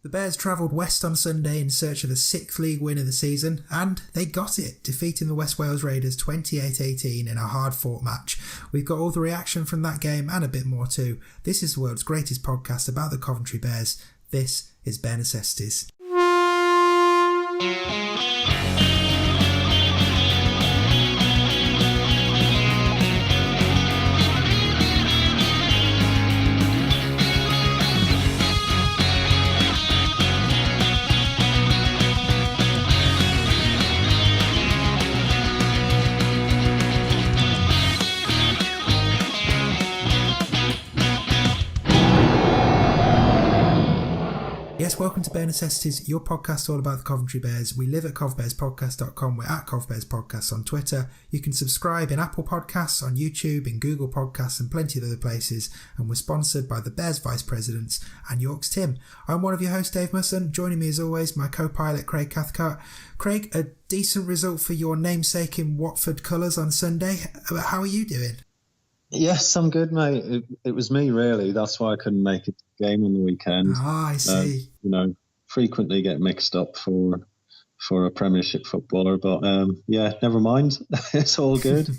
The Bears travelled west on Sunday in search of the 6th league win of the season, and they got it, defeating the West Wales Raiders 28-18 in a hard-fought match. We've got all the reaction from that game and a bit more too. This is the world's greatest podcast about the Coventry Bears. This is Bare Necessities. Yes, welcome to Bare Necessities, your podcast all about the Coventry Bears. We live at covbearspodcast.com. We're at covbearspodcast on Twitter. You can subscribe in Apple Podcasts, on YouTube, in Google Podcasts and plenty of other places. And we're sponsored by the Bears Vice Presidents and York's Tim. I'm one of your hosts, Dave Musson. Joining me as always, my co-pilot, Craig Cathcart. Craig, a decent result for your namesake in Watford colours on Sunday. How are you doing? Yes, I'm good, mate. It was me, really. That's why I couldn't make it to the game on the weekend. Ah, I see. Frequently get mixed up for a Premiership footballer, but never mind. It's all good.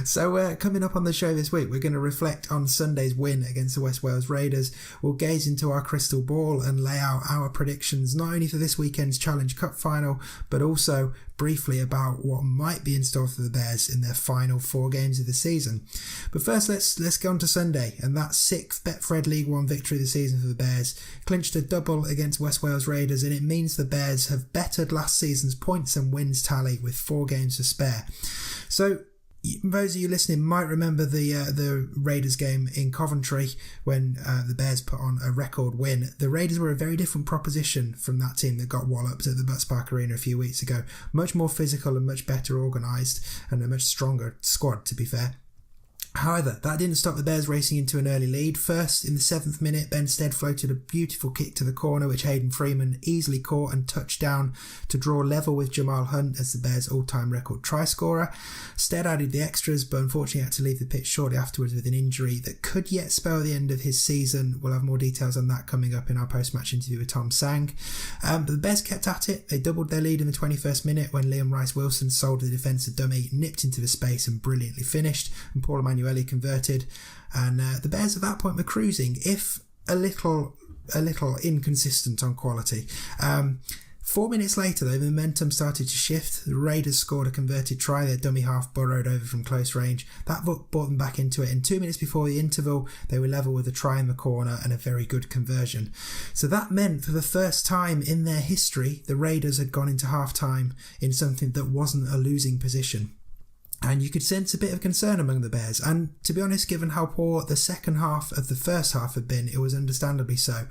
So coming up on the show this week, we're going to reflect on Sunday's win against the West Wales Raiders. We'll gaze into our crystal ball and lay out our predictions, not only for this weekend's Challenge Cup final, but also briefly about what might be in store for the Bears in their final 4 games of the season. But first, let's go on to Sunday, and that 6th Betfred League One victory of the season for the Bears clinched a double against West Wales Raiders, and it means the Bears have bettered last season's points and wins tally with 4 games to spare. So those of you listening might remember the Raiders game in Coventry when the Bears put on a record win. The Raiders were a very different proposition from that team that got walloped at the Butts Park Arena a few weeks ago. Much more physical and much better organised, and a much stronger squad, to be fair. However, that didn't stop the Bears racing into an early lead. First, in the 7th minute, Ben Stead floated a beautiful kick to the corner, which Hayden Freeman easily caught and touched down to draw level with Jamal Hunt as the Bears' all-time record try scorer. Stead added the extras, but unfortunately had to leave the pitch shortly afterwards with an injury that could yet spell the end of his season. We'll have more details on that coming up in our post-match interview with Tom Tsang. But the Bears kept at it. They doubled their lead in the 21st minute when Liam Rice-Wilson sold the defence a dummy, nipped into the space and brilliantly finished, and Paul Emmanuel converted, and the Bears at that point were cruising, if a little inconsistent on quality. 4 minutes later, though, the momentum started to shift. The Raiders scored a converted try. Their dummy half burrowed over from close range. That brought them back into it. And 2 minutes before the interval, they were level with a try in the corner and a very good conversion. So that meant for the first time in their history, the Raiders had gone into half-time in something that wasn't a losing position. And you could sense a bit of concern among the Bears. And to be honest, given how poor the second half of the first half had been, it was understandably so.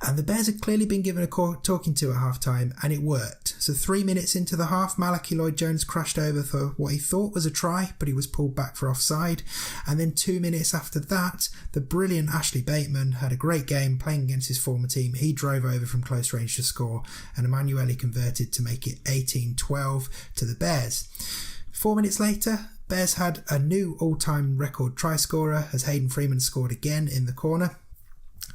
And the Bears had clearly been given a talking to at half-time, and it worked. So 3 minutes into the half, Malachi Lloyd-Jones crashed over for what he thought was a try, but he was pulled back for offside. And then 2 minutes after that, the brilliant Ashley Bateman had a great game playing against his former team. He drove over from close range to score, and Emanuele converted to make it 18-12 to the Bears. 4 minutes later, Bears had a new all-time record try scorer as Hayden Freeman scored again in the corner.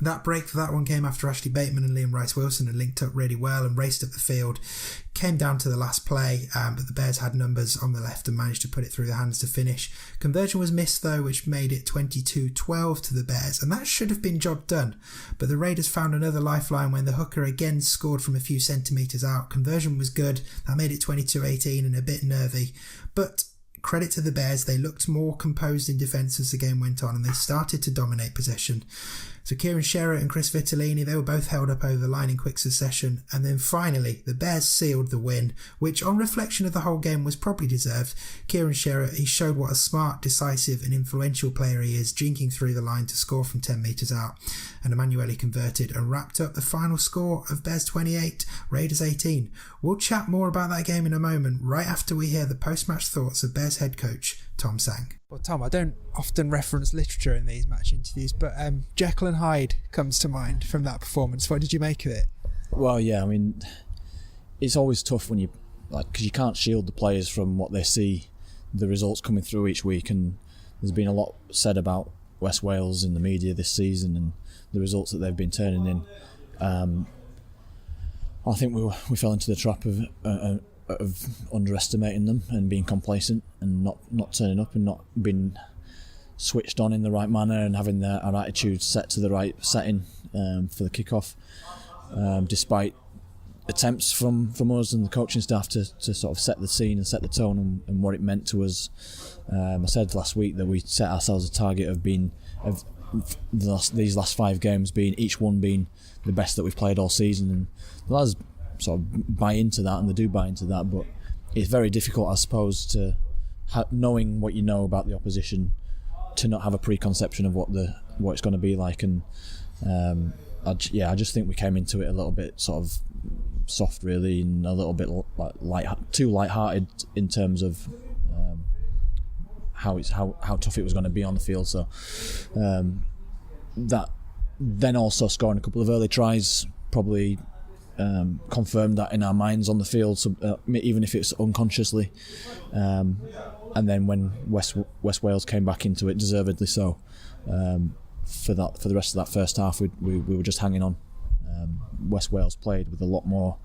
That break for that one came after Ashley Bateman and Liam Rice-Wilson had linked up really well and raced up the field. Came down to the last play, but the Bears had numbers on the left and managed to put it through their hands to finish. Conversion was missed though, which made it 22-12 to the Bears, and that should have been job done. But the Raiders found another lifeline when the hooker again scored from a few centimetres out. Conversion was good, that made it 22-18 and a bit nervy. But credit to the Bears, they looked more composed in defence as the game went on and they started to dominate possession. So Kieran Sherratt and Chris Vitellini, they were both held up over the line in quick succession. And then finally, the Bears sealed the win, which on reflection of the whole game was probably deserved. Kieran Sherratt, he showed what a smart, decisive and influential player he is, jinking through the line to score from 10 metres out. And Emanuele converted and wrapped up the final score of Bears 28, Raiders 18. We'll chat more about that game in a moment, right after we hear the post-match thoughts of Bears head coach Tom Tsang. Well, Tom, I don't often reference literature in these match interviews, but Jekyll and Hyde comes to mind from that performance. What did you make of it? Well, yeah, I mean, it's always tough when you, because you can't shield the players from what they see, the results coming through each week, and there's been a lot said about West Wales in the media this season and the results that they've been turning in. I think we fell into the trap of underestimating them and being complacent and not turning up and not being switched on in the right manner and having our attitude set to the right setting for the kickoff, despite attempts from us and the coaching staff to sort of set the scene and set the tone and what it meant to us. I said last week that we set ourselves a target of these last 5 games each one being the best that we've played all season, and the lads sort of buy into that, and they do buy into that, but it's very difficult, I suppose, to knowing what you know about the opposition, to not have a preconception of what it's going to be like. And I just think we came into it a little bit sort of soft, really, and a little bit too light-hearted in terms of how tough it was going to be on the field. So that then also scoring a couple of early tries probably confirmed that in our minds on the field, so, even if it's unconsciously. And then when West Wales came back into it, deservedly so, for the rest of that first half, we were just hanging on. West Wales played with a lot more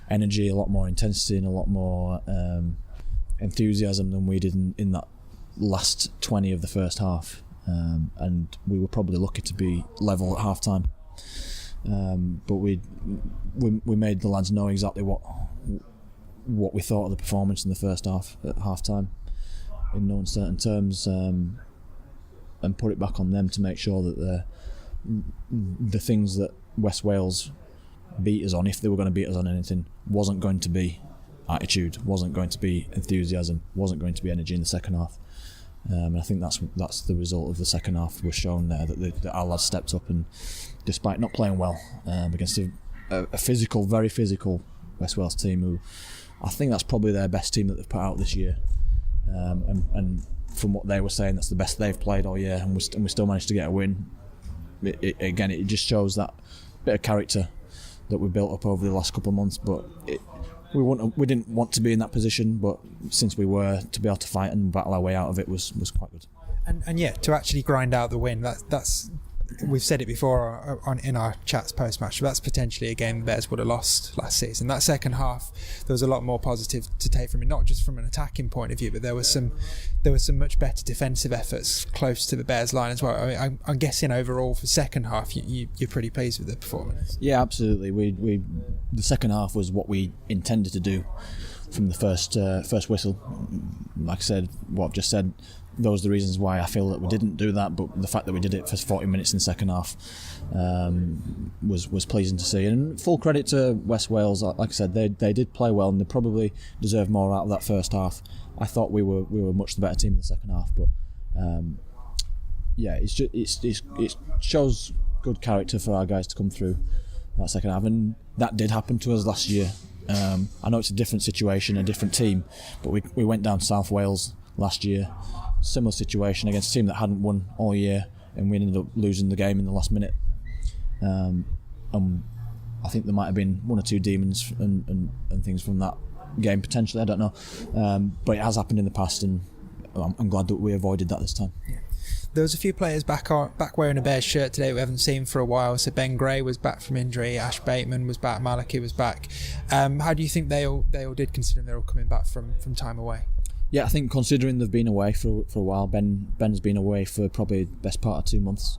energy, a lot more intensity, and a lot more enthusiasm than we did in that last 20 of the first half, and we were probably lucky to be level at half time. But we made the lads know exactly what we thought of the performance in the first half at half time in no uncertain terms, and put it back on them to make sure that the things that West Wales beat us on, if they were going to beat us on anything, wasn't going to be attitude, wasn't going to be enthusiasm, wasn't going to be energy in the second half. And I think that's the result of the second half was shown there, that our lads stepped up, and despite not playing well against a physical, very physical West Wales team, who I think that's probably their best team that they've put out this year, and from what they were saying, that's the best they've played all year, and we still managed to get a win. It just shows that bit of character that we built up over the last couple of months. But we didn't want to be in that position, but since we were, to be able to fight and battle our way out of it was quite good. And yeah, to actually grind out the win, that's we've said it before in our chats post-match, that's potentially a game the Bears would have lost last season. That second half, there was a lot more positive to take from it, not just from an attacking point of view, but there was some much better defensive efforts close to the Bears line as well. I mean, I'm guessing overall for second half, you're pretty pleased with the performance. Yeah, absolutely. The second half was what we intended to do from the first whistle. Like I said, what I've just said, those are the reasons why I feel that we didn't do that, but the fact that we did it for 40 minutes in the second half was pleasing to see. And full credit to West Wales. Like I said, they did play well, and they probably deserved more out of that first half. I thought we were much the better team in the second half, but it shows good character for our guys to come through that second half, and that did happen to us last year. I know it's a different situation, a different team, but we went down to South Wales last year, similar situation against a team that hadn't won all year, and we ended up losing the game in the last minute. I think there might have been one or two demons and things from that game potentially, I don't know, but it has happened in the past, and I'm glad that we avoided that this time. Yeah. There was a few players back wearing a Bears shirt today we haven't seen for a while. So Ben Gray was back from injury, Ash Bateman was back, Malachy was back. How do you think they all did, considering they're all coming back from time away? Yeah, I think considering they've been away for a while, Ben's been away for probably the best part of 2 months.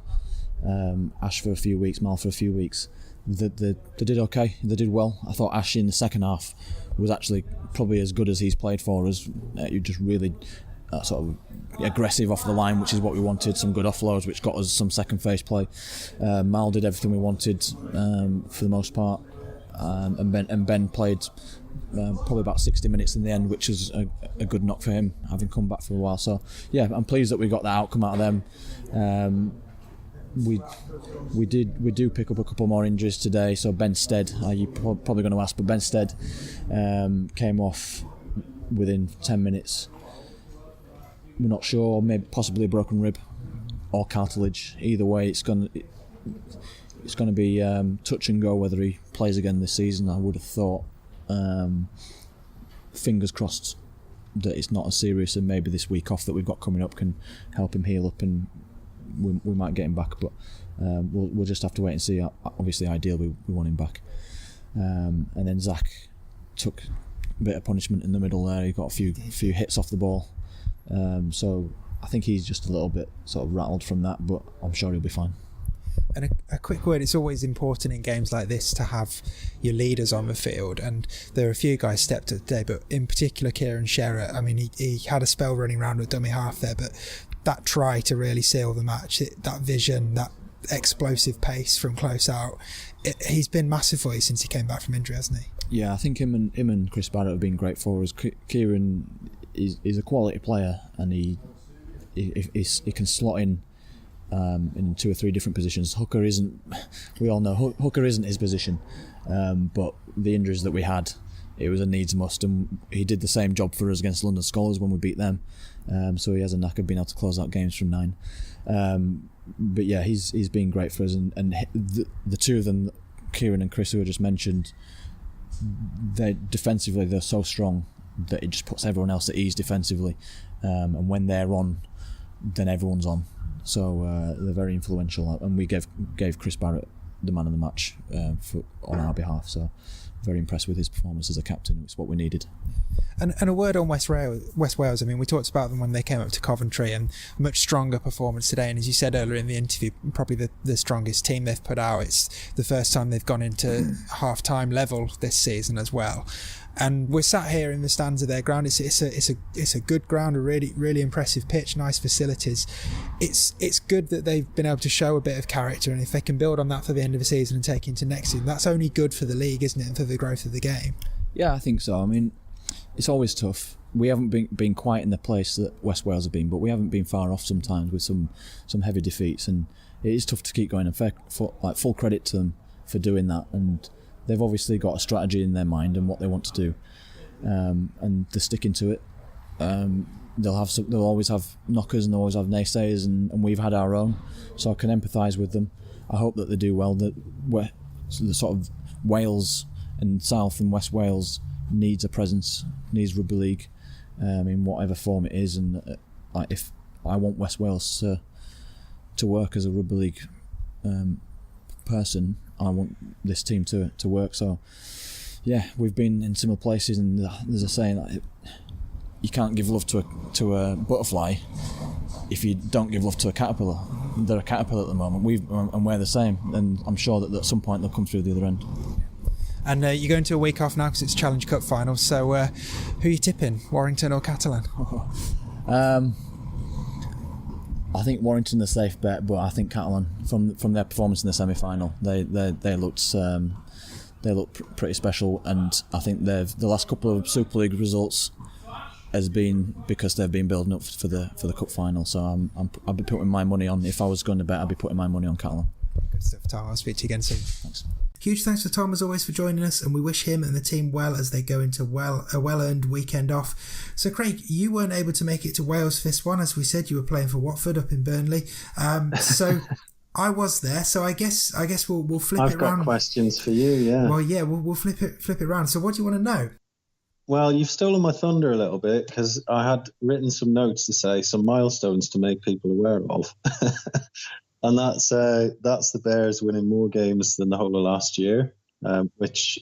Ash for a few weeks, Mal for a few weeks. They did okay. They did well. I thought Ash in the second half was actually probably as good as he's played for us. He just really sort of aggressive off the line, which is what we wanted. Some good offloads, which got us some second phase play. Mal did everything we wanted for the most part, and Ben played probably about 60 minutes in the end, which is a good knock for him, having come back for a while. So yeah, I'm pleased that we got that outcome out of them. We do pick up a couple more injuries today. So Ben Stead, you're probably going to ask, but Ben Stead came off within 10 minutes. We're not sure, maybe possibly a broken rib or cartilage. Either way, it's going to be touch and go whether he plays again this season. I would have thought. Fingers crossed that it's not as serious, and maybe this week off that we've got coming up can help him heal up, and we might get him back. But we'll just have to wait and see. Obviously, ideally we want him back. and then Zach took a bit of punishment in the middle there. He got a few hits off the ball, so I think he's just a little bit sort of rattled from that, but I'm sure he'll be fine. And a quick word, it's always important in games like this to have your leaders on the field, and there are a few guys stepped up today, but in particular Kieran Sherratt. I mean, he had a spell running around with dummy half there, but that try to really seal the match, that vision, that explosive pace from close out, he's been massive for you since he came back from injury, hasn't he? Yeah, I think him and Chris Barrett have been great for us. Kieran is a quality player, and he can slot in 2 or 3 different positions. Hooker isn't. We all know Hooker isn't his position, but the injuries that we had, it was a needs must, and he did the same job for us against London Scholars when we beat them. So he has a knack of being able to close out games from 9. But yeah, he's been great for us, and the two of them, Kieran and Chris, who I just mentioned, they're so strong that it just puts everyone else at ease defensively, and when they're on, then everyone's on. So they're very influential, and we gave Chris Barrett the man of the match on our behalf. So very impressed with his performance as a captain. It's what we needed. And a word on West Wales. I mean, we talked about them when they came up to Coventry, and a much stronger performance today. And as you said earlier in the interview, probably the strongest team they've put out. It's the first time they've gone into half-time level this season as well. And we're sat here in the stands of their ground. It's a good ground, a really really impressive pitch, nice facilities. It's good that they've been able to show a bit of character, and if they can build on that for the end of the season and take into next season, that's only good for the league, isn't it, and for the growth of the game? Yeah, I think so. I mean, it's always tough. We haven't been quite in the place that West Wales have been, but we haven't been far off sometimes with some heavy defeats, and it is tough to keep going. And full credit to them for doing that, and they've obviously got a strategy in their mind and what they want to do, and they're sticking to it. They'll always have knockers and they'll always have naysayers, and we've had our own, so I can empathise with them. I hope that they do well. That the sort of Wales and South and West Wales needs a presence, needs rugby league in whatever form it is, and if I want West Wales to work as a rugby league person, I want this team to work. So yeah, we've been in similar places, and there's a saying that you can't give love to a butterfly if you don't give love to a caterpillar. They're a caterpillar at the moment, and we're the same, and I'm sure that at some point they'll come through the other end. And you're going to a week off now because it's Challenge Cup final, so who are you tipping, Warrington or Catalan? I think Warrington the safe bet, but I think Catalan from their performance in the semi-final, they looked pretty special, and I think the last couple of Super League results has been because they've been building up for the cup final. So I'll be putting my money on. If I was going to bet, I'd be putting my money on Catalan. Good stuff, Tom. I'll speak to you again soon. Thanks. Huge thanks to Tom as always for joining us, and we wish him and the team well as they go into a well-earned weekend off. So Craig, you weren't able to make it to Wales for this one. As we said, you were playing for Watford up in Burnley. So I was there, so I guess we'll flip it around. I've got questions for you, yeah. Well, yeah, we'll flip it around. So what do you want to know? Well, you've stolen my thunder a little bit, because I had written some notes to say some milestones to make people aware of. And that's the Bears winning more games than the whole of last year, which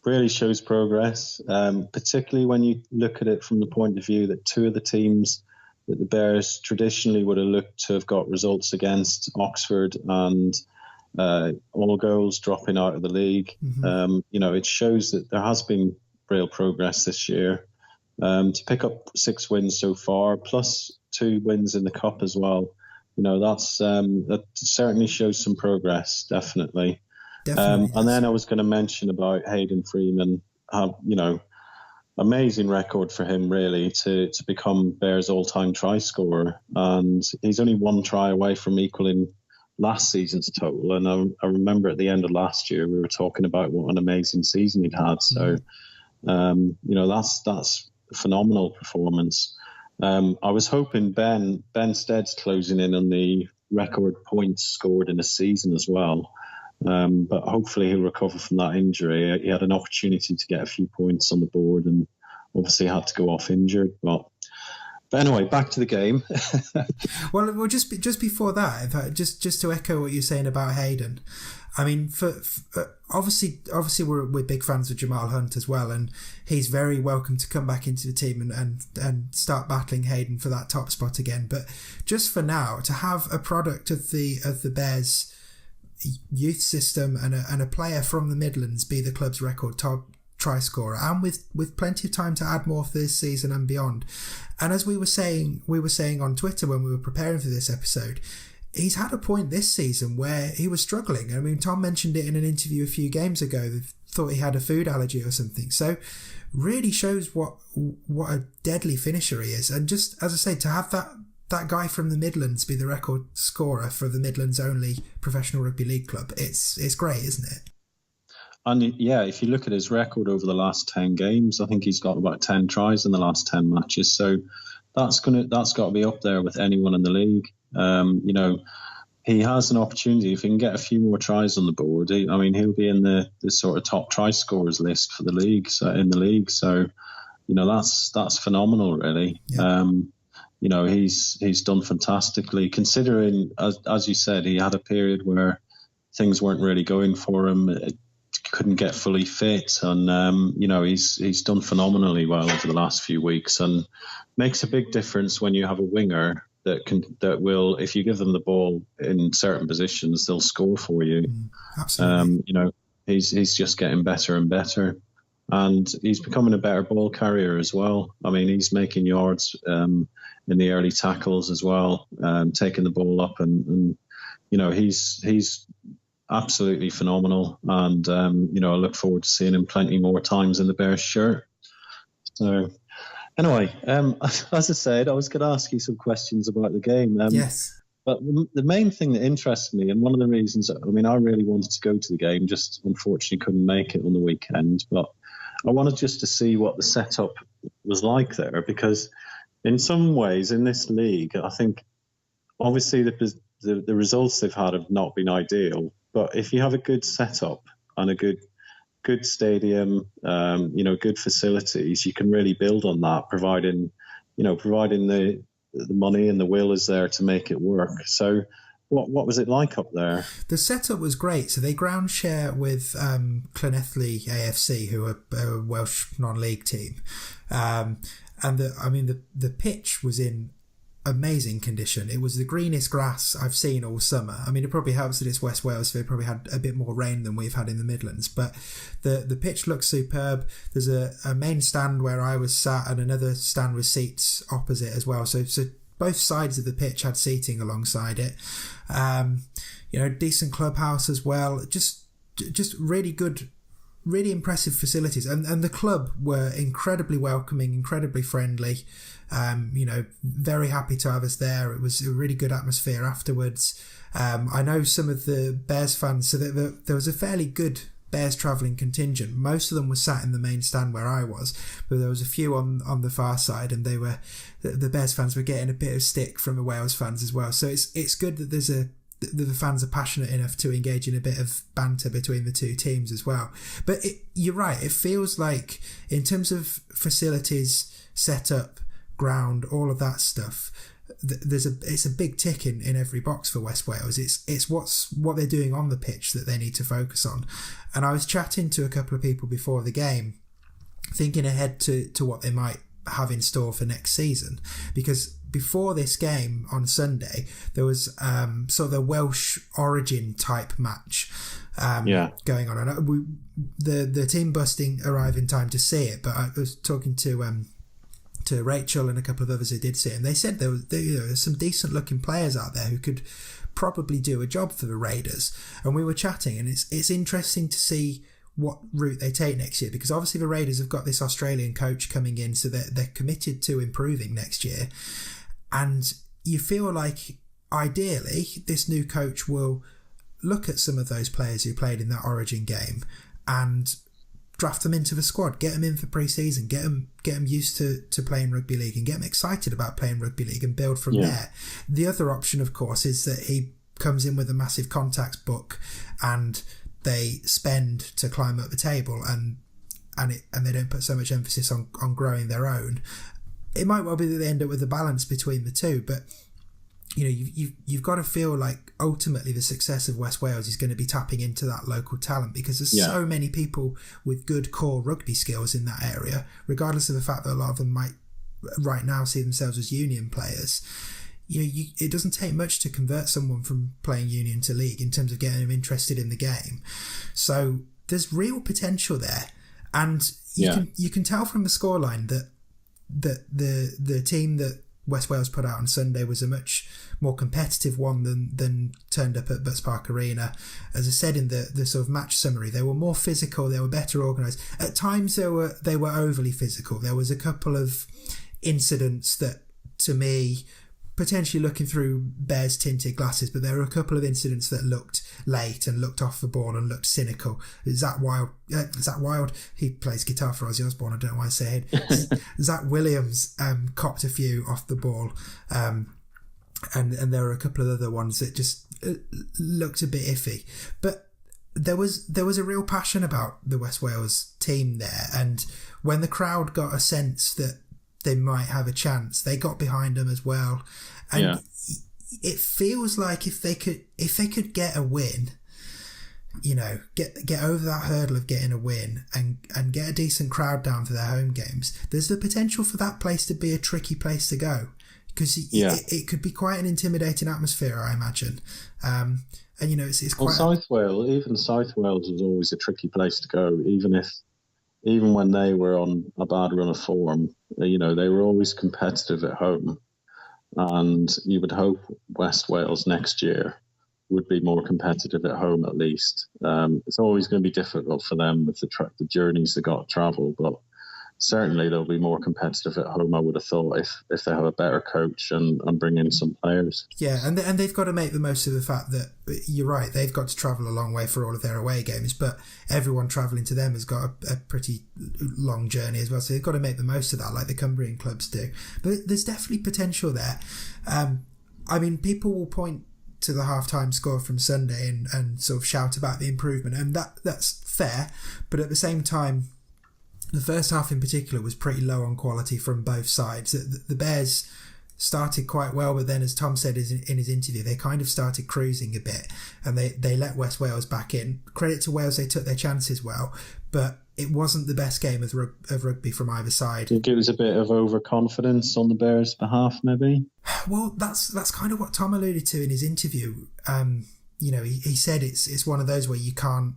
really shows progress, particularly when you look at it from the point of view that 2 of the teams that the Bears traditionally would have looked to have got results against, Oxford and All Girls, dropping out of the league. Mm-hmm. It shows that there has been real progress this year. To pick up 6 wins so far, plus 2 wins in the Cup as well. That certainly shows some progress, definitely. And then I was going to mention about Hayden Freeman. Amazing record for him, really, to become Bears' all-time try scorer. And he's only 1 try away from equaling last season's total. And I remember at the end of last year, we were talking about what an amazing season he'd had. So, that's a phenomenal performance. I was hoping Ben Stead's closing in on the record points scored in a season as well. But hopefully he'll recover from that injury. He had an opportunity to get a few points on the board and obviously had to go off injured. But anyway, back to the game. well, just before that, just to echo what you're saying about Hayden, I mean, for obviously we're big fans of Jamal Hunt as well, and he's very welcome to come back into the team and start battling Hayden for that top spot again. But just for now, to have a product of the Bears youth system and a player from the Midlands be the club's record top try scorer, and with plenty of time to add more for this season and beyond. And as we were saying on Twitter when we were preparing for this episode, he's had a point this season where he was struggling. I mean, Tom mentioned it in an interview a few games ago. They thought he had a food allergy or something. So really shows what a deadly finisher he is. And just, as I say, to have that guy from the Midlands be the record scorer for the Midlands only professional rugby league club, it's great, isn't it? And yeah, if you look at his record over the last 10 games, I think he's got about 10 tries in the last 10 matches. So that's got to be up there with anyone in the league. He has an opportunity if he can get a few more tries on the board. He'll be in the sort of top try scorers list for the league. So in the league, so that's phenomenal, really. Yeah. He's done fantastically considering, as you said, he had a period where things weren't really going for him. Couldn't get fully fit, and he's done phenomenally well over the last few weeks, and makes a big difference when you have a winger that will, if you give them the ball in certain positions, they'll score for you. Absolutely. He's just getting better and better, and he's becoming a better ball carrier as well. I mean, he's making yards in the early tackles as well, taking the ball up, and he's absolutely phenomenal. And I look forward to seeing him plenty more times in the Bears shirt. So anyway, as I said, I was going to ask you some questions about the game. Yes. But the main thing that interests me, and one of the reasons, I really wanted to go to the game, just unfortunately couldn't make it on the weekend, but I wanted just to see what the setup was like there, because in some ways in this league, I think obviously the results they've had have not been ideal, but if you have a good setup and a good stadium, good facilities, you can really build on that, providing the money and the will is there to make it work. So what was it like up there? The setup was great. So they ground share with Llanelli AFC, who are a Welsh non-league team. And the pitch was in amazing condition. It was the greenest grass I've seen all summer. I mean, it probably helps that it's West Wales, so they probably had a bit more rain than we've had in the Midlands, but the pitch looks superb. There's a main stand where I was sat and another stand with seats opposite as well, so both sides of the pitch had seating alongside it. Decent clubhouse as well, just really good, really impressive facilities, and the club were incredibly welcoming, incredibly friendly. Very happy to have us there. It was a really good atmosphere afterwards. I know some of the Bears fans, so there was a fairly good Bears travelling contingent. Most of them were sat in the main stand where I was, but there was a few on the far side, and the Bears fans were getting a bit of stick from the Wales fans as well. So it's good that the fans are passionate enough to engage in a bit of banter between the two teams as well. But you're right, it feels like in terms of facilities, setup, ground, all of that stuff, it's a big tick in every box for West Wales. It's what they're doing on the pitch that they need to focus on. And I was chatting to a couple of people before the game, thinking ahead to what they might have in store for next season, because before this game on Sunday there was sort of a Welsh origin type match going on, and the team busting arrived in time to see it, but I was talking to Rachel and a couple of others who did see it, and they said there were some decent looking players out there who could probably do a job for the Raiders. And we were chatting, and it's interesting to see what route they take next year, because obviously the Raiders have got this Australian coach coming in, so they're committed to improving next year. And you feel like ideally this new coach will look at some of those players who played in that origin game and draft them into the squad, get them in for pre-season, get them used to playing rugby league and get them excited about playing rugby league and build from there. The other option, of course, is that he comes in with a massive contacts book and they spend to climb up the table, and they don't put so much emphasis on growing their own. It might well be that they end up with a balance between the two, but you've got to feel like ultimately the success of West Wales is going to be tapping into that local talent, because there's so many people with good core rugby skills in that area, regardless of the fact that a lot of them might right now see themselves as union players. It doesn't take much to convert someone from playing union to league in terms of getting them interested in the game. So there's real potential there, and you can tell from the scoreline that the team that West Wales put out on Sunday was a much more competitive one than turned up at Butts Park Arena. As I said in the sort of match summary, they were more physical, they were better organised. At times they were overly physical. There was a couple of incidents that, to me, potentially looking through Bears tinted glasses, but there were a couple of incidents that looked late and looked off the ball and looked cynical. Zach Wild, he plays guitar for Ozzy Osbourne, I don't know why I say it. Zach Williams copped a few off the ball, and there were a couple of other ones that just looked a bit iffy. But there was a real passion about the West Wales team there, and when the crowd got a sense that they might have a chance, they got behind them as well. And it feels like if they could get a win, get over that hurdle of getting a win and get a decent crowd down for their home games, there's the potential for that place to be a tricky place to go, because it could be quite an intimidating atmosphere, I imagine. And it's quite. Well, South Wales was always a tricky place to go, even when they were on a bad run of form. They were always competitive at home, and you would hope West Wales next year would be more competitive at home at least. It's always going to be difficult for them with the journeys they got to travel, but certainly they'll be more competitive at home, I would have thought, if they have a better coach and bring in some players. Yeah, and they've got to make the most of the fact that, you're right, they've got to travel a long way for all of their away games, but everyone travelling to them has got a pretty long journey as well, so they've got to make the most of that, like the Cumbrian clubs do. But there's definitely potential there. People will point to the half-time score from Sunday and sort of shout about the improvement, and that's fair, but at the same time, the first half in particular was pretty low on quality from both sides. The Bears started quite well, but then, as Tom said in his interview, they kind of started cruising a bit, and they let West Wales back in. Credit to Wales, they took their chances well, but it wasn't the best game of rugby from either side. I think it was a bit of overconfidence on the Bears' behalf, maybe? Well, that's kind of what Tom alluded to in his interview. He said it's one of those where you can't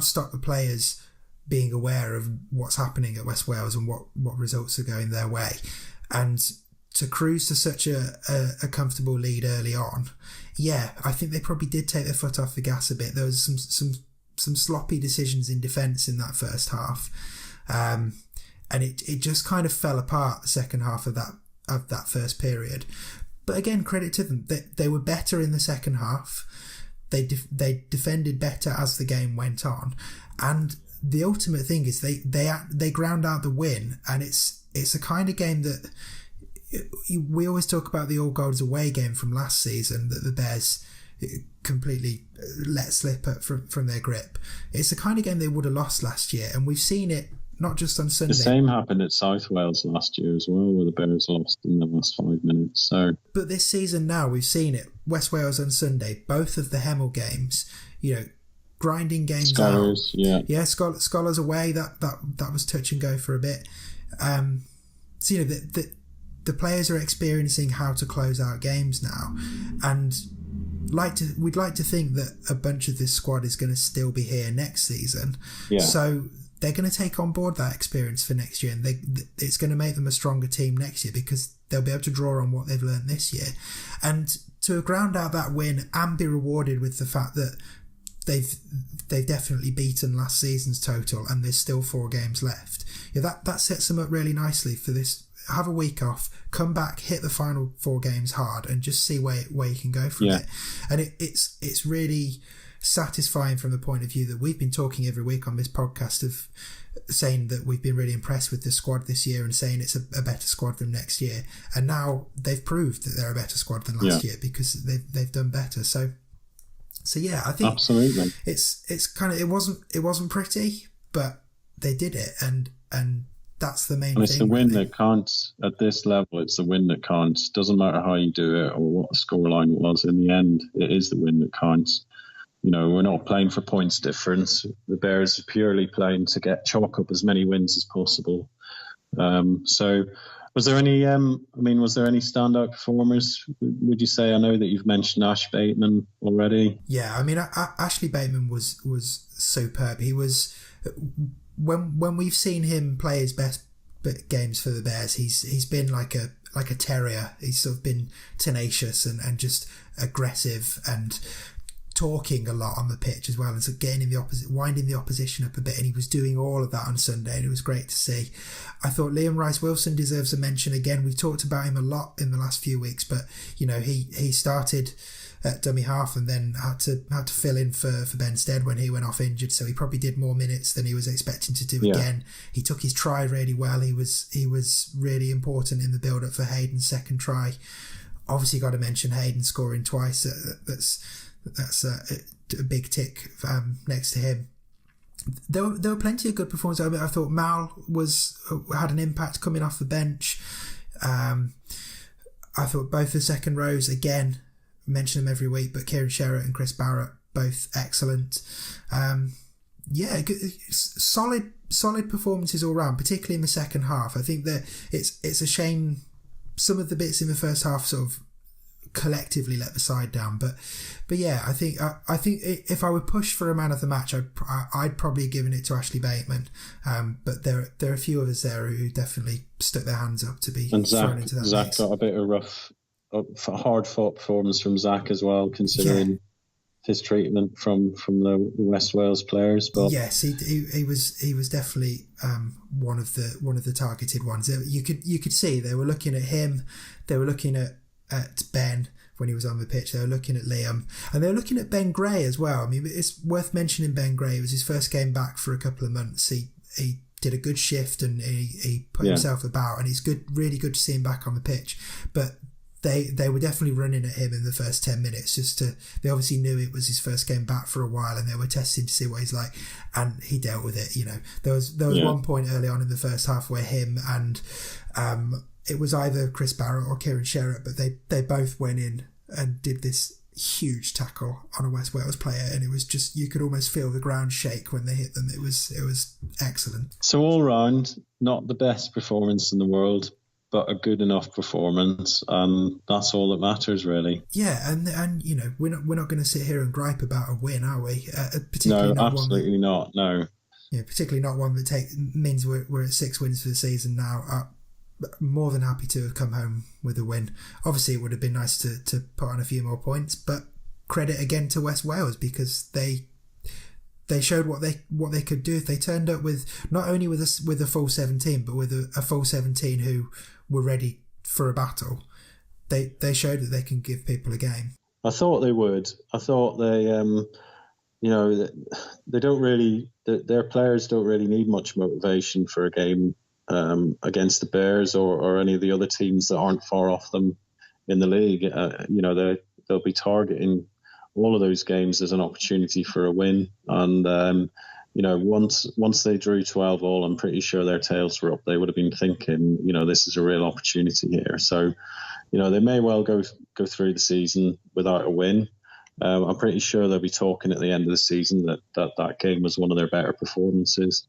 stop the players being aware of what's happening at West Wales and what results are going their way. And to cruise to such a comfortable lead early on, I think they probably did take their foot off the gas a bit. There was some sloppy decisions in defence in that first half. And it just kind of fell apart the second half of that first period. But again, credit to them. They were better in the second half. They defended better as the game went on. And the ultimate thing is they ground out the win, and it's a kind of game that we always talk about, the all goals away game from last season that the Bears completely let slip from their grip. It's the kind of game they would have lost last year, and we've seen it not just on Sunday. The same happened at South Wales last year as well, where the Bears lost in the last 5 minutes. So, but this season now we've seen it. West Wales on Sunday, both of the Hemel games, grinding games Scholars, out. Scholars away, that was touch and go for a bit. So the players are experiencing how to close out games now, and we'd like to think that a bunch of this squad is going to still be here next season. So they're going to take on board that experience for next year, and it's going to make them a stronger team next year, because they'll be able to draw on what they've learned this year, and to ground out that win and be rewarded with the fact that they've definitely beaten last season's total, and there's still 4 games left. That sets them up really nicely for this. Have a week off, come back, hit the final 4 games hard, and just see where you can go from it. And it's really satisfying from the point of view that we've been talking every week on this podcast of saying that we've been really impressed with the squad this year and saying it's a better squad than next year. And now they've proved that they're a better squad than last year, because they've done better. So I think absolutely, it's kind of, it wasn't pretty, but they did it, and that's the main And it's thing. the win really. that counts at this level. It's the win that counts. Doesn't matter how you do it or what the scoreline was. In the end, it is the win that counts. We're not playing for points difference. The Bears are purely playing to chalk up as many wins as possible. So was there any standout performers, would you say? I know that you've mentioned Ash Bateman already. Yeah, I mean, Ashley Bateman was superb. He was, when we've seen him play his best games for the Bears, he's been like a terrier. He's sort of been tenacious and just aggressive and talking a lot on the pitch as well, and so winding the opposition up a bit, and he was doing all of that on Sunday, and it was great to see. I thought Liam Rice-Wilson deserves a mention again. We've talked about him a lot in the last few weeks, but he started at dummy half and then had to fill in for Ben Stead when he went off injured, so he probably did more minutes than he was expecting to do again. He took his try really well. He was really important in the build up for Hayden's second try. Obviously got to mention Hayden scoring twice. That's a big tick next to him. There were plenty of good performances. I mean, I thought Mal had an impact coming off the bench. I thought both the second rows, again, mention them every week, but Kieran Sherratt and Chris Barrett, both excellent. Solid performances all round, particularly in the second half. I think that it's a shame some of the bits in the first half sort of collectively let the side down, but yeah, I think if I would push for a man of the match, I'd probably have given it to Ashley Bateman, but there are a few others there who definitely stuck their hands up to be thrown into that Zach mix. got a bit of hard fought performance from Zach as well, considering his treatment from the West Wales players. But yes, he was definitely one of the targeted ones. You could see they were looking at him, they were looking at Ben when he was on the pitch, they were looking at Liam, and they were looking at Ben Gray as well. I mean, it's worth mentioning Ben Gray. It was his first game back for a couple of months. He did a good shift and he put himself about, and it's really good to see him back on the pitch. But they were definitely running at him in the first 10 minutes they obviously knew it was his first game back for a while, and they were testing to see what he's like, and he dealt with it. There was one point early on in the first half where him and it was either Chris Barrett or Kieran Sherratt, but they both went in and did this huge tackle on a West Wales player, and it was just, you could almost feel the ground shake when they hit them. It was excellent. So all round, not the best performance in the world, but a good enough performance, and that's all that matters, really. Yeah, and we're not going to sit here and gripe about a win, are we? Particularly no, absolutely not. No. Yeah, particularly not one that means we're at 6 wins for the season now. More than happy to have come home with a win. Obviously, it would have been nice to put on a few more points, but credit again to West Wales, because they showed what they could do if they turned up with not only with a full 17, but with a full 17 who were ready for a battle. They showed that they can give people a game. I thought they would. I thought they don't really, their players don't really need much motivation for a game against the Bears or any of the other teams that aren't far off them in the league. They'll be targeting all of those games as an opportunity for a win. And once they drew 12-all, I'm pretty sure their tails were up. They would have been thinking, this is a real opportunity here. So, they may well go through the season without a win. I'm pretty sure they'll be talking at the end of the season that game was one of their better performances.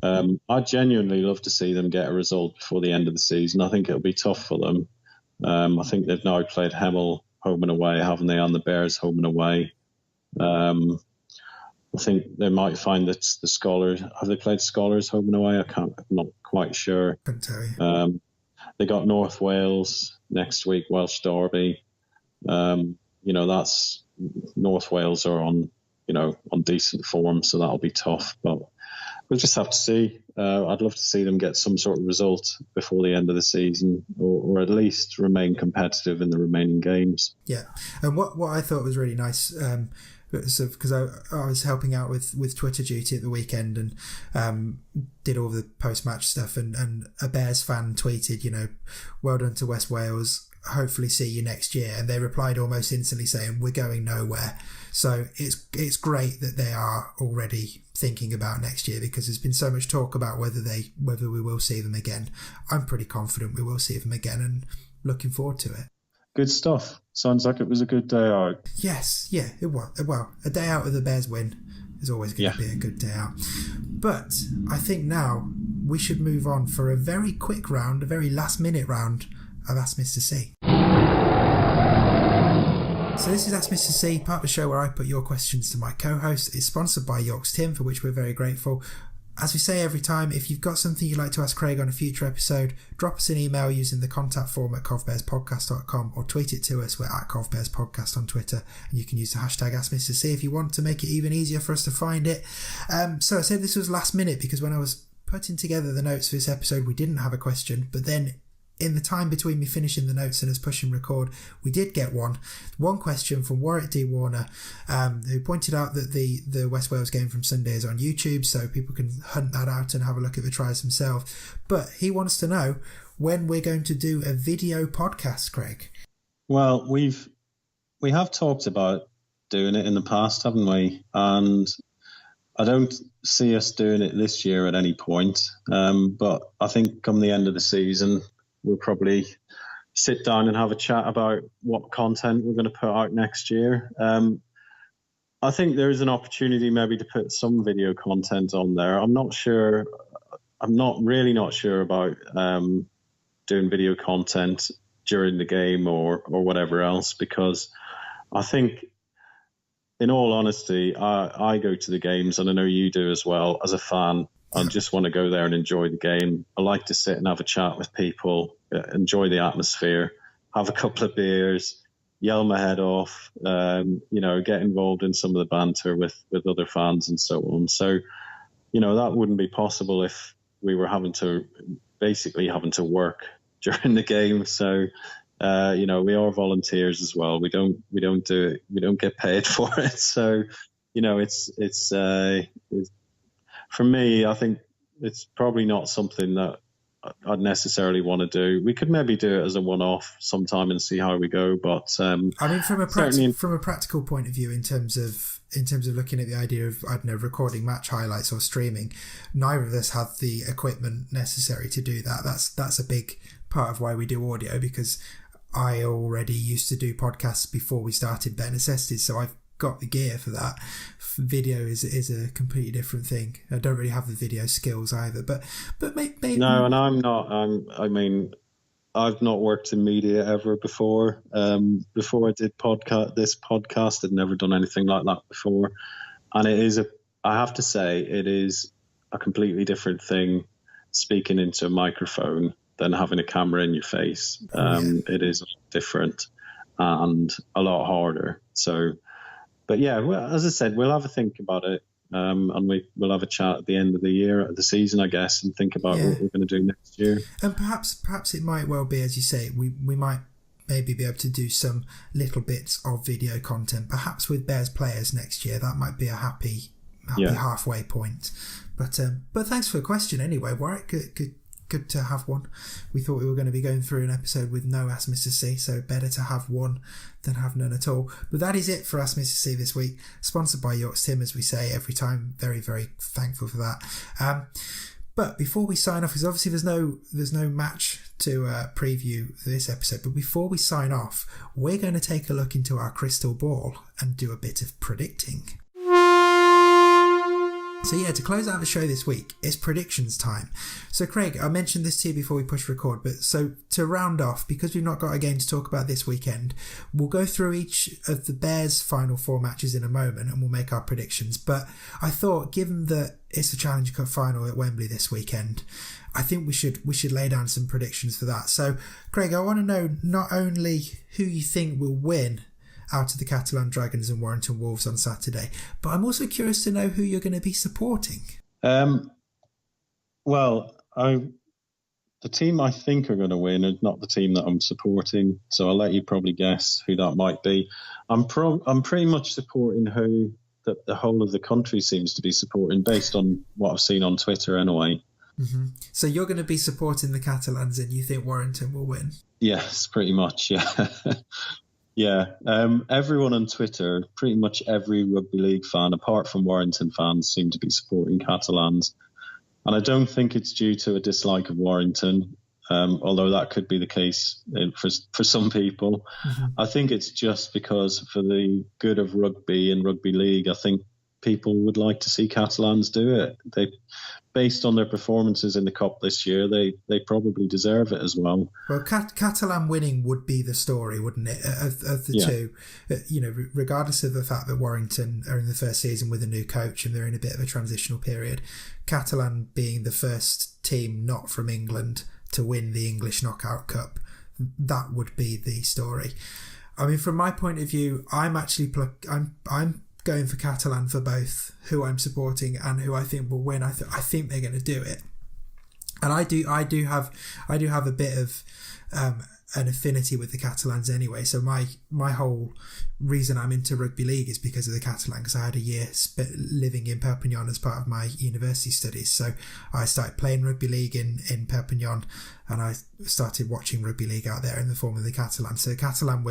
I'd genuinely love to see them get a result before the end of the season. I think it'll be tough for them. I think they've now played Hemel home and away, haven't they, on the Bears home and away. I think they might find that the Scholars, have they played Scholars home and away? I'm not quite sure. Couldn't tell you. They got North Wales next week, Welsh Derby. That's North Wales are on decent form, so that'll be tough. But we'll just have to see. I'd love to see them get some sort of result before the end of the season, or at least remain competitive in the remaining games. Yeah, and what I thought was really nice, because I was helping out with Twitter duty at the weekend and did all the post-match stuff, and a Bears fan tweeted, well done to West Wales. hopefully see you next year. And they replied almost instantly saying, we're going nowhere. So it's great that they are already thinking about next year, because there's been so much talk about whether we will see them again. I'm pretty confident we will see them again, and looking forward to it. Good stuff. Sounds like it was a good day out. Yes, yeah, it was. Well, a day out of the Bears win is always going to be a good day out. But I think now we should move on for a very quick round, a very last-minute round of Ask Mr. C. So this is Ask Mr. C, part of the show where I put your questions to my co-host. It's sponsored by York's Tim, for which we're very grateful. As we say every time, if you've got something you'd like to ask Craig on a future episode, drop us an email using the contact form at covbearspodcast.com, or tweet it to us. We're at covbearspodcast on Twitter, and you can use the hashtag AskMrC if you want to make it even easier for us to find it. So I said this was last minute because when I was putting together the notes for this episode, we didn't have a question, but then in the time between me finishing the notes and us pushing record, we did get one question from Warwick D. Warner, who pointed out that the West Wales game from Sunday is on YouTube, so people can hunt that out and have a look at the tries themselves. But he wants to know when we're going to do a video podcast, Craig. Well, we have talked about doing it in the past, haven't we? And I don't see us doing it this year at any point. But I think come the end of the season, we'll probably sit down and have a chat about what content we're going to put out next year. I think there is an opportunity maybe to put some video content on there. I'm not sure. I'm not sure about doing video content during the game or whatever else, because I think, in all honesty, I go to the games, and I know you do as well, as a fan. I just want to go there and enjoy the game. I like to sit and have a chat with people, enjoy the atmosphere, have a couple of beers, yell my head off, get involved in some of the banter with other fans and so on. So, that wouldn't be possible if we were having to work during the game. So, we are volunteers as well. We don't do it. We don't get paid for it. So, it's for me, I think it's probably not something that I'd necessarily want to do. We could maybe do it as a one-off sometime and see how we go. But I mean, from a practical point of view, in terms of looking at the idea of, I don't know, recording match highlights or streaming, neither of us have the equipment necessary to do that. That's a big part of why we do audio, because I already used to do podcasts before we started Better Necessities, so I've got the gear for that. Video is a completely different thing. I don't really have the video skills either, but maybe no. And I'm not. I've not worked in media ever before. Before I did this podcast, I'd never done anything like that before, and I have to say, it is a completely different thing speaking into a microphone than having a camera in your face. It is different and a lot harder. So. But yeah, well, as I said, we'll have a think about it, and we'll have a chat at the end of the year, at the season, I guess, and think about what we're going to do next year. And perhaps it might well be, as you say, we might maybe be able to do some little bits of video content, perhaps with Bears players next year. That might be a happy halfway point. But thanks for the question anyway, Warwick. Good to have one. We thought we were going to be going through an episode with no Ask Mr. C, so better to have one than have none at all. But that is it for Ask Mr. C this week, sponsored by York's Tim, as we say every time. Very, very thankful for that. But before we sign off, because obviously there's no match to preview this episode, but before we sign off, we're going to take a look into our crystal ball and do a bit of predicting. So yeah, to close out the show this week, it's predictions time. So Craig, I mentioned this to you before we push record, but so to round off, because we've not got a game to talk about this weekend, we'll go through each of the Bears' final 4 matches in a moment and we'll make our predictions. But I thought, given that it's the Challenge Cup final at Wembley this weekend, I think we should lay down some predictions for that. So Craig, I want to know not only who you think will win out of the Catalan Dragons and Warrington Wolves on Saturday, but I'm also curious to know who you're going to be supporting. Well, the team I think are going to win is not the team that I'm supporting, so I'll let you probably guess who that might be. I'm pretty much supporting who the whole of the country seems to be supporting, based on what I've seen on Twitter anyway. So you're going to be supporting the Catalans and you think Warrington will win? Yes, pretty much, yeah. Yeah, everyone on Twitter, pretty much every rugby league fan, apart from Warrington fans, seem to be supporting Catalans. And I don't think it's due to a dislike of Warrington, although that could be the case for some people. I think it's just because for the good of rugby and rugby league, I think people would like to see Catalans do it. Based on their performances in the Cup this year, they probably deserve it as well. Well, Catalan winning would be the story, wouldn't it, of the two? Regardless of the fact that Warrington are in the first season with a new coach and they're in a bit of a transitional period, Catalan being the first team not from England to win the English Knockout Cup, that would be the story. I mean, from my point of view, I'm going for Catalan for both who I'm supporting and who I think will win. I think they're going to do it, and I do have a bit of an affinity with the Catalans anyway. So my whole reason I'm into rugby league is because of the Catalan, because I had a year living in Perpignan as part of my university studies. So I started playing rugby league in Perpignan, and I started watching rugby league out there in the form of the Catalan. So Catalan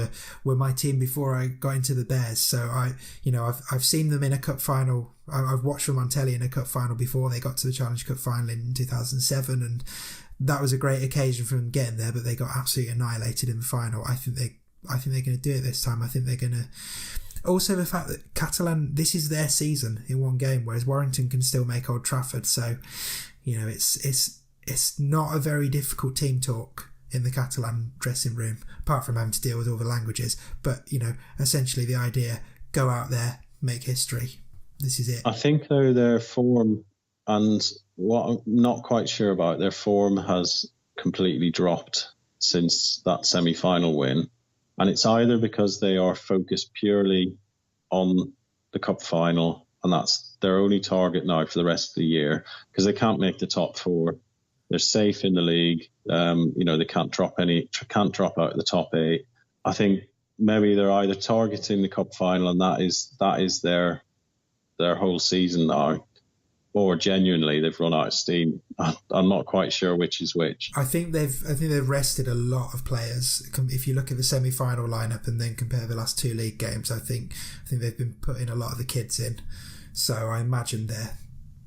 were my team before I got into the Bears. So I've seen them in a cup final. I've watched them on telly in a cup final before they got to the Challenge Cup final in 2007, and that was a great occasion for them getting there, but they got absolutely annihilated in the final. I think they're going to do it this time. I think they're going to. Also, the fact that Catalan, this is their season in one game, whereas Warrington can still make Old Trafford. So, it's not a very difficult team talk in the Catalan dressing room, apart from having to deal with all the languages. But, essentially the idea, go out there, make history. This is it. I think, though, their form, and what I'm not quite sure about, their form has completely dropped since that semi-final win. And it's either because they are focused purely on the cup final, and that's their only target now for the rest of the year, because they can't make the top four. They're safe in the league. They can't drop out of the top 8. I think maybe they're either targeting the cup final, and that is their whole season now, or genuinely they've run out of steam. I'm not quite sure which is which. I think they've rested a lot of players. If you look at the semi-final lineup and then compare the last 2 league games, I think they've been putting a lot of the kids in. So I imagine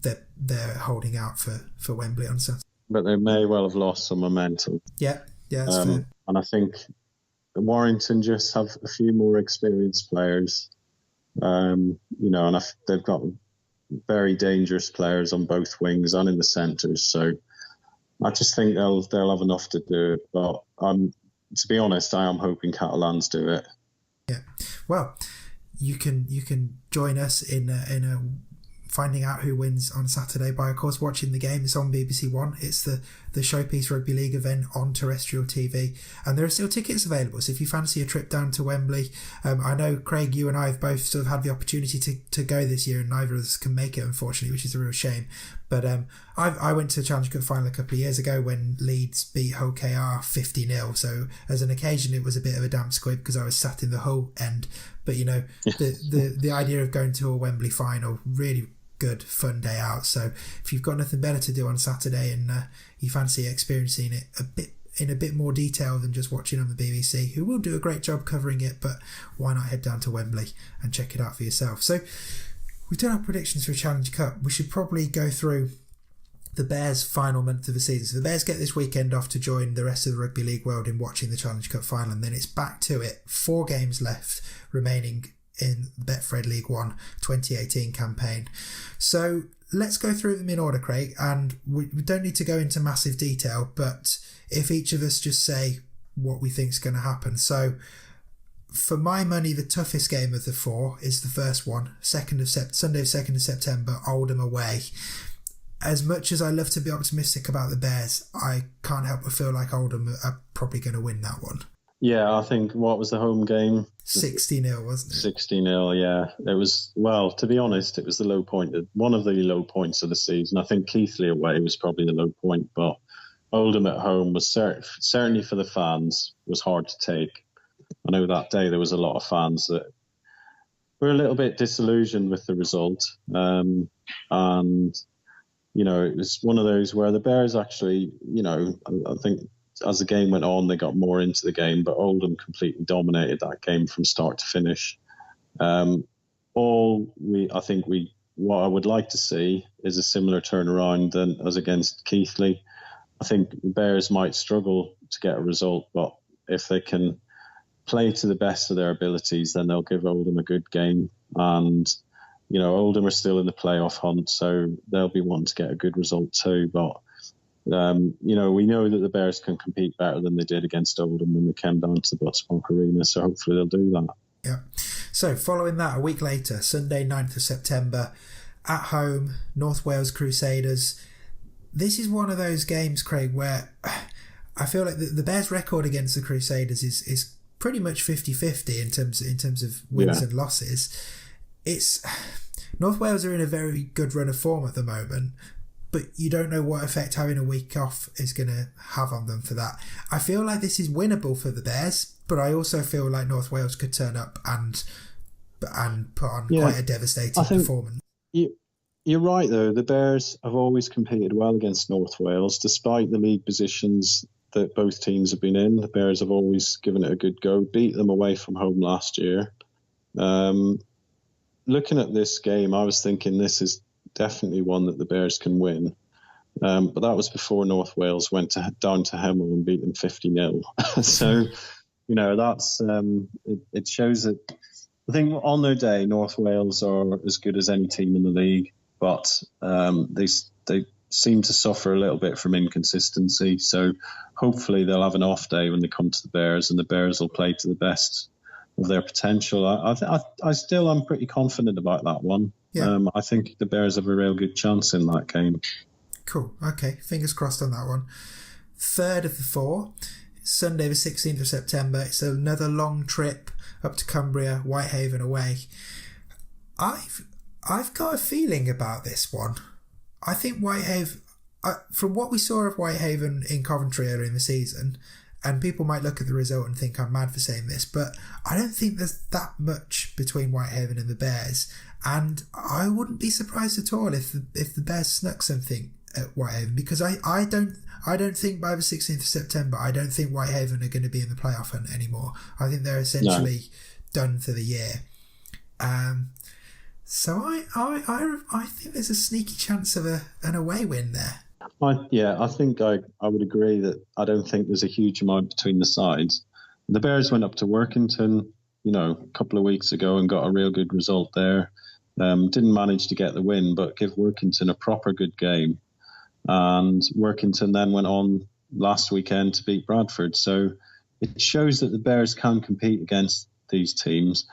they're holding out for Wembley on Saturday. But they may well have lost some momentum. Yeah, that's fair. And I think Warrington just have a few more experienced players. And they've got very dangerous players on both wings and in the centres. So I just think they'll have enough to do it. But to be honest, I am hoping Catalans do it. Yeah. Well, you can join us in a finding out who wins on Saturday by, of course, watching the game. It's on BBC One. It's the Showpiece Rugby League event on terrestrial TV, and there are still tickets available. So if you fancy a trip down to Wembley, I know, Craig, you and I have both sort of had the opportunity to go this year, and neither of us can make it, unfortunately, which is a real shame. But I went to the Challenge Cup final a couple of years ago when Leeds beat Hull KR 50-0. So as an occasion, it was a bit of a damp squib because I was sat in the Hull end. But the idea of going to a Wembley final, really good fun day out. So if you've got nothing better to do on Saturday and you fancy experiencing it in a bit more detail than just watching on the BBC, who will do a great job covering it, but why not head down to Wembley and check it out for yourself? So we've done our predictions for a Challenge Cup. We should probably go through the Bears' final month of the season. So the Bears get this weekend off to join the rest of the rugby league world in watching the Challenge Cup final, and then it's back to it. 4 games left remaining in Betfred League One 2018 campaign. So let's go through them in order, Craig, and we don't need to go into massive detail, but if each of us just say what we think is going to happen. So for my money, the toughest game of the 4 is the first one, Sunday 2nd of September, Oldham away. As much as I love to be optimistic about the Bears, I can't help but feel like Oldham are probably going to win that one. Yeah, I think, what was the home game? 60-0, wasn't it? 60-0, yeah. It was, well, to be honest, it was the low point, one of the low points of the season. I think Keighley away was probably the low point, but Oldham at home was certainly for the fans, was hard to take. I know that day there was a lot of fans that were a little bit disillusioned with the result. And it was one of those where the Bears actually, I think as the game went on, they got more into the game, but Oldham completely dominated that game from start to finish. What I would like to see is a similar turnaround than as against Keighley. I think the Bears might struggle to get a result, but if they can play to the best of their abilities, then they'll give Oldham a good game. And, Oldham are still in the playoff hunt, so they'll be wanting to get a good result too. But, we know that the Bears can compete better than they did against Oldham when they came down to the Buckspark Arena, so hopefully they'll do that. Yeah. So following that, a week later, Sunday 9th of September, at home, North Wales Crusaders. This is one of those games, Craig, where I feel like the Bears' record against the Crusaders is pretty much 50-50 in terms of wins and losses. It's North Wales are in a very good run of form at the moment, but you don't know what effect having a week off is going to have on them for that. I feel like this is winnable for the Bears, but I also feel like North Wales could turn up and put on quite a devastating performance. You're right, though. The Bears have always competed well against North Wales, despite the league positions that both teams have been in. The Bears have always given it a good go, beat them away from home last year. Looking at this game, I was thinking this is definitely one that the Bears can win. But that was before North Wales went down to Hemel and beat them 50-0. So, that's it shows that I think on their day, North Wales are as good as any team in the league, but they seem to suffer a little bit from inconsistency. So hopefully they'll have an off day when they come to the Bears, and the Bears will play to the best of their potential. I still am pretty confident about that one. Yeah. I think the Bears have a real good chance in that game. Cool. Okay. Fingers crossed on that one. Third of the four, Sunday the 16th of September. It's another long trip up to Cumbria, Whitehaven away. I've got a feeling about this one. I think Whitehaven, from what we saw of Whitehaven in Coventry earlier in the season, and people might look at the result and think I'm mad for saying this, but I don't think there's that much between Whitehaven and the Bears. And I wouldn't be surprised at all if the Bears snuck something at Whitehaven, because I don't think by the 16th of September, I don't think Whitehaven are going to be in the playoff hunt anymore. I think they're essentially done for the year. So I think there's a sneaky chance of an away win there. I think I would agree that I don't think there's a huge amount between the sides. The Bears went up to Workington, a couple of weeks ago and got a real good result there. Didn't manage to get the win, but give Workington a proper good game. And Workington then went on last weekend to beat Bradford. So it shows that the Bears can compete against these teams.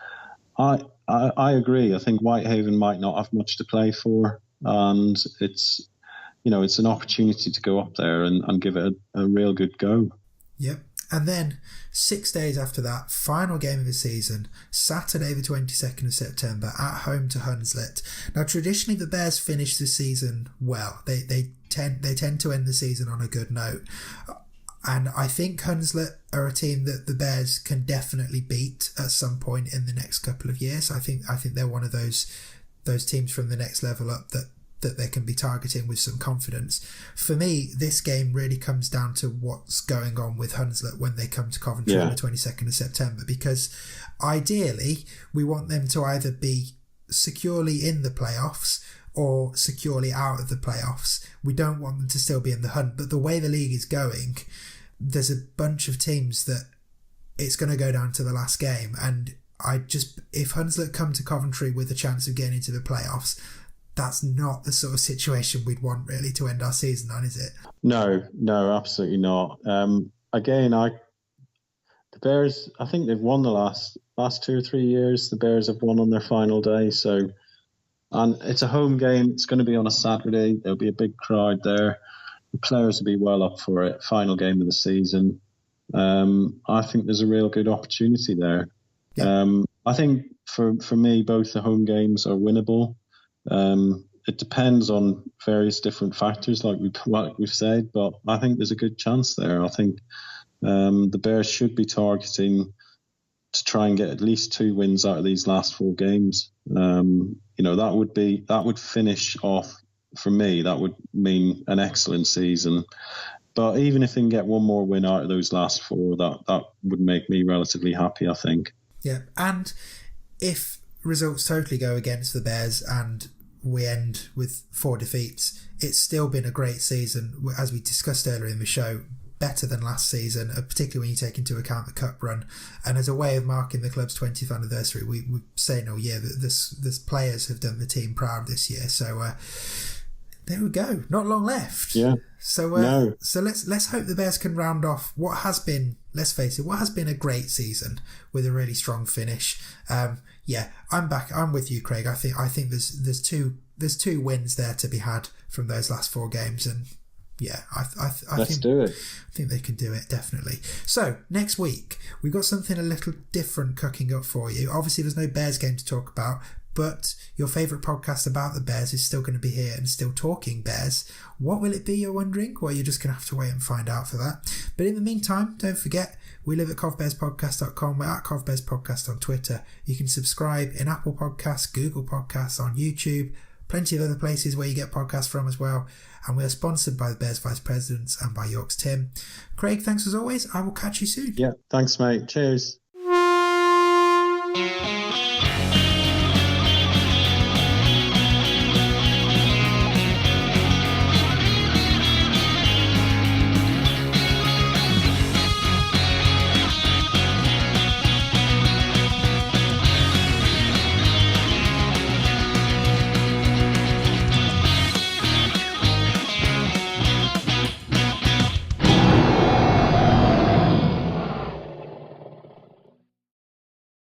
I agree. I think Whitehaven might not have much to play for, and it's an opportunity to go up there and give it a real good go. Yep. And then 6 days after that, final game of the season, Saturday the 22nd of September, at home to Hunslet. Now, traditionally, the Bears finish the season well. They tend to end the season on a good note. And I think Hunslet are a team that the Bears can definitely beat at some point in the next couple of years. I think they're one of those teams from the next level up that they can be targeting with some confidence. For me, this game really comes down to what's going on with Hunslet when they come to Coventry on the 22nd of September, because ideally we want them to either be securely in the playoffs or securely out of the playoffs. We don't want them to still be in the hunt, but the way the league is going, there's a bunch of teams that it's going to go down to the last game, and if Hunslet come to Coventry with a chance of getting into the playoffs, that's not the sort of situation we'd want really to end our season on, is it? No, absolutely not. Again, the Bears, I think they've won the last 2 or 3 years. The Bears have won on their final day. So, and it's a home game. It's going to be on a Saturday. There'll be a big crowd there. The players will be well up for it. Final game of the season. I think there's a real good opportunity there. Yeah. I think for me, both the home games are winnable. It depends on various different factors, like we've said, but I think there's a good chance there. I think the Bears should be targeting to try and get at least 2 wins out of these last 4 games. That would finish off for me, that would mean an excellent season. But even if they can get one more win out of those last 4, that would make me relatively happy, I think. Yeah, and if results totally go against the Bears and we end with 4 defeats, it's still been a great season, as we discussed earlier in the show, better than last season, particularly when you take into account the cup run. And as a way of marking the club's 20th anniversary, we say all year that this players have done the team proud this year. So there we go. Not long left. Yeah. So so let's hope the Bears can round off what has been, let's face it, what has been a great season with a really strong finish. Yeah, I'm back. I'm with you, Craig. I think there's two wins there to be had from those last 4 games, and yeah, I think they can do it, definitely. So next week we've got something a little different cooking up for you. Obviously, there's no Bears game to talk about, but your favourite podcast about the Bears is still going to be here and still talking Bears. What will it be, you're wondering? Well, you're just going to have to wait and find out for that. But in the meantime, don't forget, we live at covbearspodcast.com. We're at covbearspodcast on Twitter. You can subscribe in Apple Podcasts, Google Podcasts, on YouTube, plenty of other places where you get podcasts from as well. And we are sponsored by the Bears Vice Presidents and by York's Tim. Craig, thanks as always. I will catch you soon. Yeah, thanks, mate. Cheers.